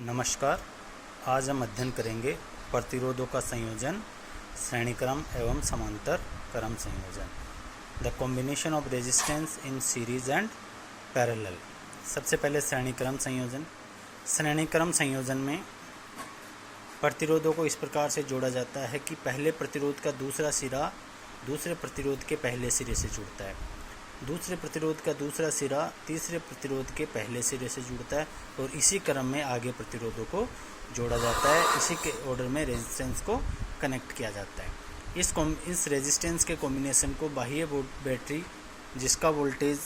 नमस्कार। आज हम अध्ययन करेंगे प्रतिरोधों का संयोजन, श्रेणी क्रम एवं समांतर क्रम संयोजन। The combination of resistance in series and parallel. सबसे पहले श्रेणी क्रम संयोजन। श्रेणी क्रम संयोजन में प्रतिरोधों को इस प्रकार से जोड़ा जाता है कि पहले प्रतिरोध का दूसरा सिरा दूसरे प्रतिरोध के पहले सिरे से जुड़ता है, दूसरे प्रतिरोध का दूसरा सिरा तीसरे प्रतिरोध के पहले सिरे से जुड़ता है और इसी क्रम में आगे प्रतिरोधों को जोड़ा जाता है। इसी के ऑर्डर में रेजिस्टेंस को कनेक्ट किया जाता है। इस रेजिस्टेंस के कॉम्बिनेशन को बाह्य बैटरी जिसका वोल्टेज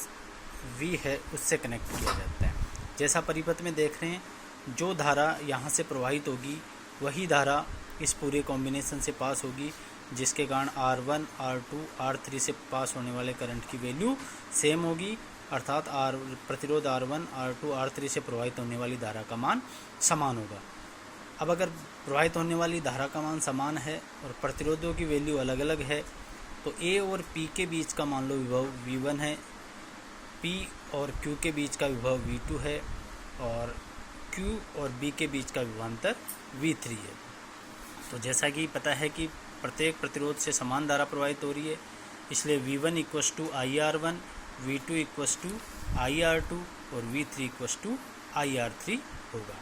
V है उससे कनेक्ट किया जाता है। जैसा परिपथ में देख रहे हैं, जो धारा यहाँ से प्रवाहित होगी वही धारा इस पूरे कॉम्बिनेशन से पास होगी, जिसके कारण R1, R2, R3 से पास होने वाले करंट की वैल्यू सेम होगी, अर्थात प्रतिरोध R1, R2, R3 से प्रवाहित होने वाली धारा का मान समान होगा। अब अगर प्रवाहित होने वाली धारा का मान समान है और प्रतिरोधों की वैल्यू अलग अलग है, तो A और P के बीच का मान लो विभव V1 है, P और Q के बीच का विभव V2 है और Q और B के बीच का विभवांतर V3 है। तो जैसा कि पता है कि प्रत्येक प्रतिरोध से समान धारा प्रवाहित हो रही है, इसलिए V1 equals to IR1, V2 equals to IR2 और V3 इक्वस टू IR3 होगा।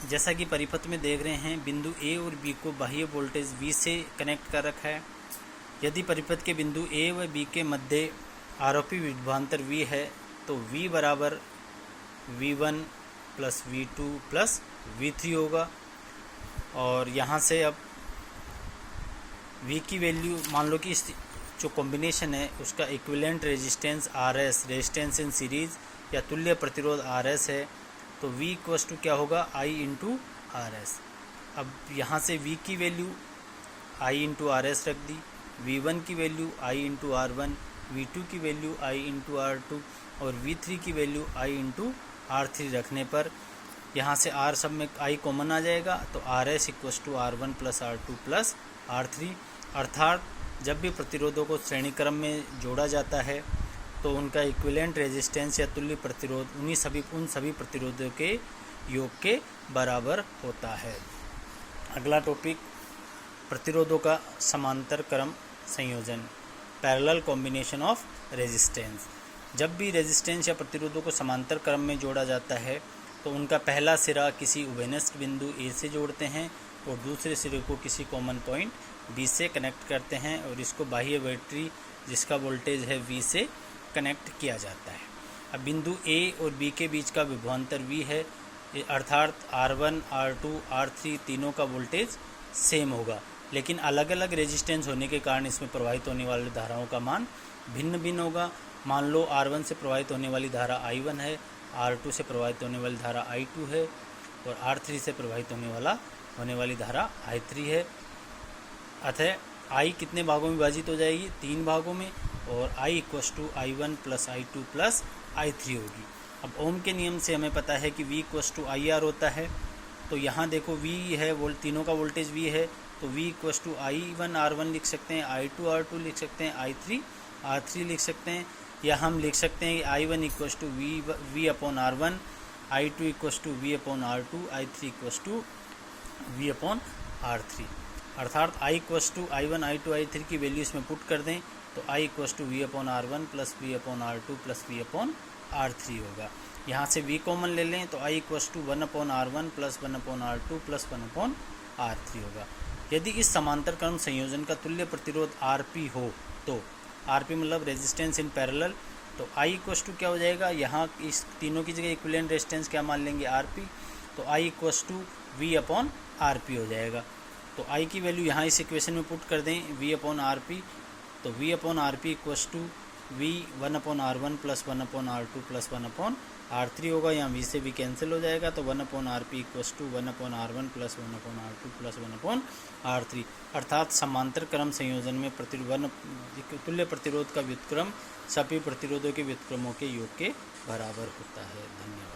जैसा कि परिपथ में देख रहे हैं, बिंदु A और B को बाह्य वोल्टेज V से कनेक्ट कर रखा है। यदि परिपथ के बिंदु A व B के मध्य आरोपी विभवांतर V है तो V बराबर V1 plus V2 plus V3 होगा। और यहाँ से अब V की वैल्यू मान लो कि इस जो कॉम्बिनेशन है उसका equivalent resistance RS, resistance in series या तुल्य प्रतिरोध RS है, तो V इक्वस टू क्या होगा I इंटू RS। अब यहाँ से V की वैल्यू I इंटू RS रख दी, V1 की value I into R1, V2 की वैल्यू I इंटू R2 और V3 की वैल्यू I इंटू R3 रखने पर यहाँ से R सब में I कॉमन आ जाएगा, तो RS equals to R1 plus R2 plus R3। अर्थात जब भी प्रतिरोधों को श्रेणी क्रम में जोड़ा जाता है तो उनका इक्विवेलेंट रेजिस्टेंस या तुल्य प्रतिरोध उन सभी प्रतिरोधों के योग के बराबर होता है। अगला टॉपिक, प्रतिरोधों का समांतर क्रम संयोजन, पैरेलल कॉम्बिनेशन ऑफ रेजिस्टेंस। जब भी रेजिस्टेंस या प्रतिरोधों को समांतर क्रम में जोड़ा जाता है तो उनका पहला सिरा किसी उभयनिष्ठ बिंदु A से जोड़ते हैं और दूसरे सिरे को किसी कॉमन पॉइंट B से कनेक्ट करते हैं और इसको बाह्य बैटरी जिसका वोल्टेज है V से कनेक्ट किया जाता है। अब बिंदु A और B के बीच का विभवांतर V है, अर्थात R1, R2, R3 तीनों का वोल्टेज सेम होगा, लेकिन अलग अलग रेजिस्टेंस होने के कारण इसमें प्रवाहित होने वाली धाराओं का मान भिन्न भिन्न होगा। मान लो R1 से प्रवाहित होने वाली धारा I1 है, R2 से प्रवाहित होने वाली धारा I2 है और R3 से प्रवाहित होने वाली धारा I3 है। अतः I कितने भागों में विभाजित हो जाएगी? 3 भागों में, और I equals to I1 plus I2 plus I3 होगी। अब ओम के नियम से हमें पता है कि V इक्वस टू IR होता है, तो यहाँ देखो V है, तीनों का वोल्टेज V है, तो V equals to I1 R1 लिख सकते हैं, I2 R2 लिख सकते हैं, I3 R3 लिख सकते हैं, या हम लिख सकते हैं I1 equals to V upon R1, I2 equals to V upon R2, I3 equals to V upon R3। अर्थात I equals to I1, I2, I3 की वैल्यू इसमें पुट कर दें तो I equals to V upon R1 plus V upon R2 plus V upon R3 होगा। यहाँ से V common ले लें तो I equals to 1 upon R1 plus 1 upon R2 plus 1 upon R3 होगा। यदि इस समांतर क्रम संयोजन का तुल्य प्रतिरोध RP हो तो RP मतलब रेजिस्टेंस इन पैरेलल, तो I इक्वस टू क्या हो जाएगा, यहाँ इस तीनों की जगह इक्विवेलेंट रेजिस्टेंस क्या मान लेंगे RP, तो I equals to V upon RP हो जाएगा। तो I की वैल्यू यहाँ इस इक्वेशन में पुट कर दें V अपॉन RP, तो V upon RP equals to V 1 upon R1 plus 1 upon R2 plus 1 upon R3 होगा। यहाँ V से V कैंसिल हो जाएगा, तो 1 upon RP equals to 1 upon R1 plus 1 upon R2 plus 1 upon R3। अर्थात समांतर क्रम संयोजन में तुल्य प्रतिरोध का व्युत्क्रम सभी प्रतिरोधों के व्युत्क्रमों के योग के बराबर होता है। धन्यवाद।